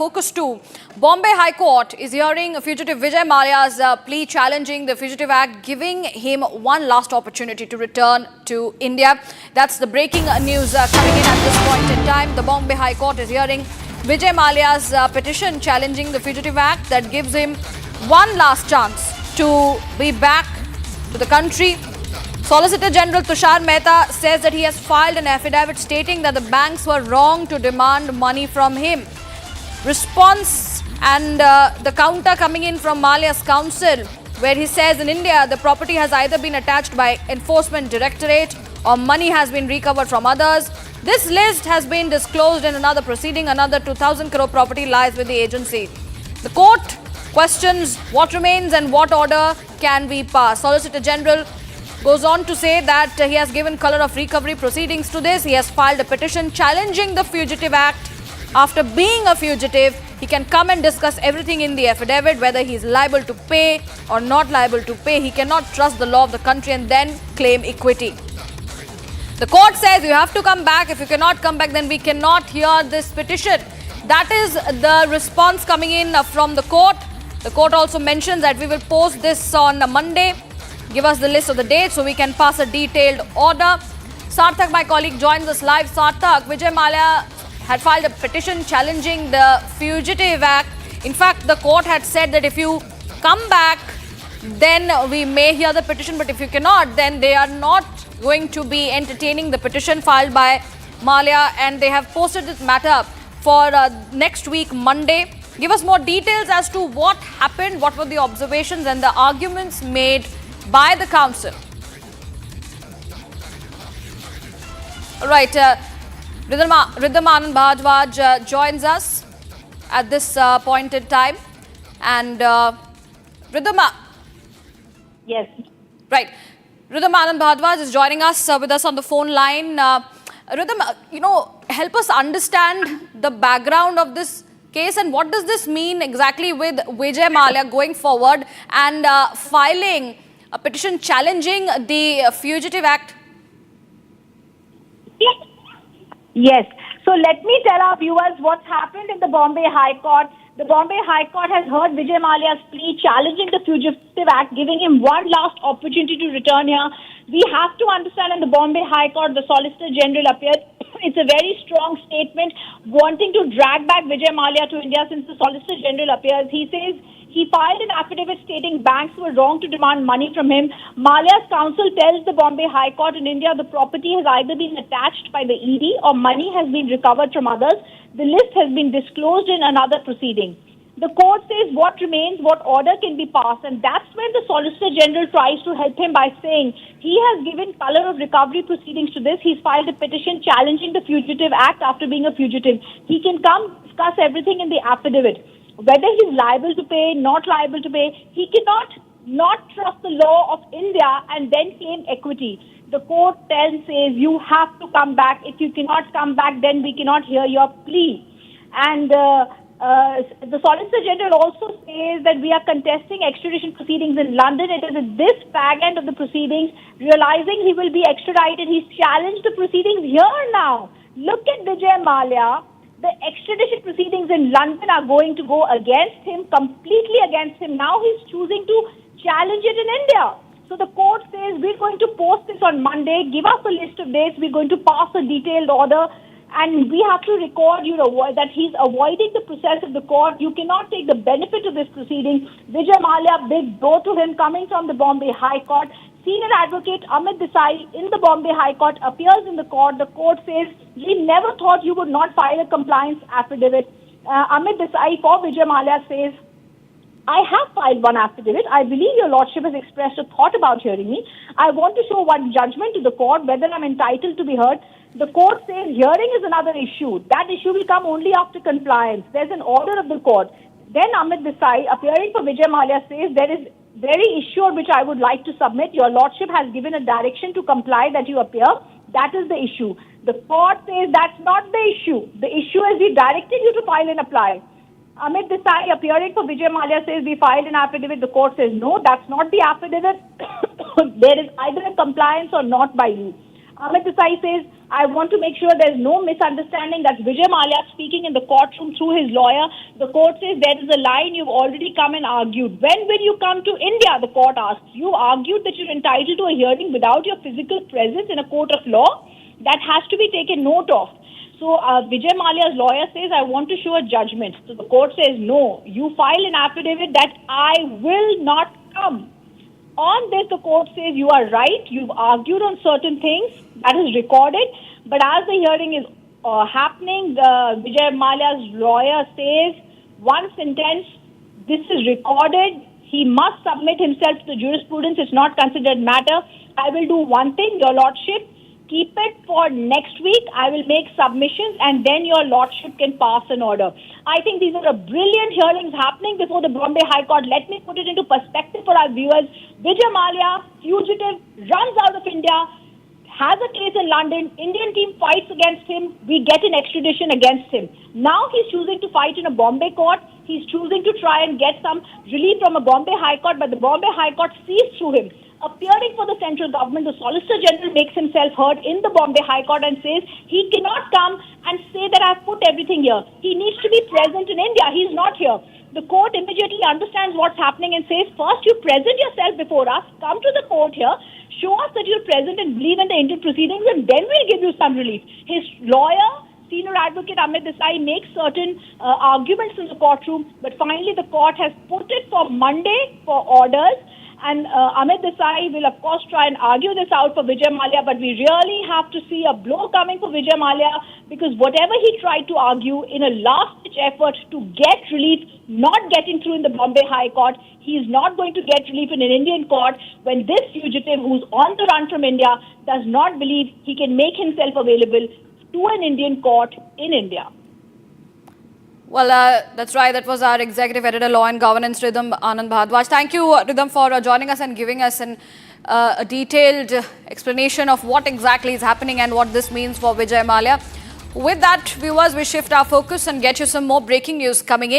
Focus 2. Bombay High Court is hearing fugitive Vijay Mallya's plea challenging the Fugitive Act, giving him one last opportunity to return to India. That's the breaking news coming in at this point in time. The Bombay High Court is hearing Vijay Mallya's petition challenging the Fugitive Act that gives him one last chance to be back to the country. Solicitor General Tushar Mehta says that he has filed an affidavit stating that the banks were wrong to demand money from him. Response and the counter coming in from Mallya's counsel, where he says in India the property has either been attached by Enforcement Directorate or money has been recovered from others. This list has been disclosed in another proceeding. Another 2,000 crore property lies with the agency. The court questions what remains and what order can be passed. Solicitor General goes on to say that he has given color of recovery proceedings to this. He has filed a petition challenging the Fugitive Act. After being a fugitive, he can come and discuss everything in the affidavit, whether he is liable to pay or not liable to pay. He cannot trust the law of the country and then claim equity. The court says you have to come back. If you cannot come back, then we cannot hear this petition. That is the response coming in from the court. The court also mentions that we will post this on Monday. Give us the list of the dates so we can pass a detailed order. Sarthak, my colleague, joins us live. Sarthak, Vijay Mallya had filed a petition challenging the Fugitive Act. In fact, the court had said that if you come back, then we may hear the petition, but if you cannot, then they are not going to be entertaining the petition filed by Mallya, and they have posted this matter for next week, Monday. Give us more details as to what happened, what were the observations and the arguments made by the counsel. All right. Riddham Anand Bhardwaj joins us at this point in time. And Riddham... Yes. Right. Riddham Anand Bhardwaj is joining us with us on the phone line. Riddham, help us understand the background of this case and what does this mean exactly with Vijay Mallya going forward and filing a petition challenging the Fugitive Act? Yes. So let me tell our viewers what's happened in the Bombay High Court. The Bombay High Court has heard Vijay Mallya's plea challenging the Fugitive Act, giving him one last opportunity to return here. We have to understand in the Bombay High Court, the Solicitor General appeared. It's a very strong statement wanting to drag back Vijay Mallya to India since the Solicitor General appears. He says he filed an affidavit stating banks were wrong to demand money from him. Mallya's counsel tells the Bombay High Court in India the property has either been attached by the ED or money has been recovered from others. The list has been disclosed in another proceeding. The court says what remains, what order can be passed, and that's when the Solicitor General tries to help him by saying he has given color of recovery proceedings to this. He's filed a petition challenging the Fugitive Act after being a fugitive. He can come discuss everything in the affidavit. Whether he's liable to pay, not liable to pay, he cannot not trust the law of India and then claim equity. The court then says you have to come back. If you cannot come back, then we cannot hear your plea. And the Solicitor General also says that we are contesting extradition proceedings in London. It is at this fag end of the proceedings, realizing he will be extradited. He's challenged the proceedings here now. Look at Vijay Mallya. The extradition proceedings in London are going to go against him, completely against him. Now he's choosing to challenge it in India. So the court says we're going to post this on Monday. Give us a list of dates. We're going to pass a detailed order. And we have to record, that he's avoiding the process of the court. You cannot take the benefit of this proceeding. Vijay Mallya, big blow to him coming from the Bombay High Court. Senior advocate Amit Desai in the Bombay High Court appears in the court. The court says, we never thought you would not file a compliance affidavit. Amit Desai for Vijay Mallya says, I have filed one affidavit. I believe your lordship has expressed a thought about hearing me. I want to show one judgment to the court, whether I'm entitled to be heard. The court says hearing is another issue. That issue will come only after compliance. There's an order of the court. Then Amit Desai, appearing for Vijay Mallya, says there is very issue on which I would like to submit. Your lordship has given a direction to comply that you appear. That is the issue. The court says that's not the issue. The issue is we directed you to file and apply. Amit Desai, appearing for Vijay Mallya, says we filed an affidavit. The court says no, that's not the affidavit. There is either a compliance or not by you. Amit Desai says, I want to make sure there's no misunderstanding. That's Vijay Mallya speaking in the courtroom through his lawyer. The court says there is a line, you've already come and argued. When will you come to India? The court asks. You argued that you're entitled to a hearing without your physical presence in a court of law. That has to be taken note of. So Vijay Mallya's lawyer says, I want to show a judgment. So the court says, no, you file an affidavit that I will not come. On this, the court says you are right. You've argued on certain things. That is recorded. But as the hearing is happening, Vijay Mallya's lawyer says one sentence, this is recorded. He must submit himself to the jurisprudence. It's not considered matter. I will do one thing, your lordship. Keep it for next week. I will make submissions and then your lordship can pass an order. I think these are a brilliant hearings happening before the Bombay High Court. Let me put it into perspective for our viewers. Vijay Mallya, fugitive, runs out of India, has a case in London. Indian team fights against him. We get an extradition against him. Now he's choosing to fight in a Bombay court. He's choosing to try and get some relief from a Bombay High Court, but the Bombay High Court sees through him. Appearing for the central government, the Solicitor General makes himself heard in the Bombay High Court and says he cannot come and say that I've put everything here. He needs to be present in India. He's not here. The court immediately understands what's happening and says, first you present yourself before us, come to the court here, show us that you're present and believe in the Indian proceedings, and then we'll give you some relief. His lawyer, senior advocate Amit Desai, makes certain arguments in the courtroom, but finally the court has put it for Monday for orders. And Amit Desai will, of course, try and argue this out for Vijay Mallya, but we really have to see a blow coming for Vijay Mallya because whatever he tried to argue in a last-ditch effort to get relief, not getting through in the Bombay High Court, he is not going to get relief in an Indian court when this fugitive who's on the run from India does not believe he can make himself available to an Indian court in India. Well, that's right. That was our Executive Editor, Law and Governance, Ridham Anand Bhardwaj. Thank you, Ridham, for joining us and giving us a detailed explanation of what exactly is happening and what this means for Vijay Mallya. With that, viewers, we shift our focus and get you some more breaking news coming in.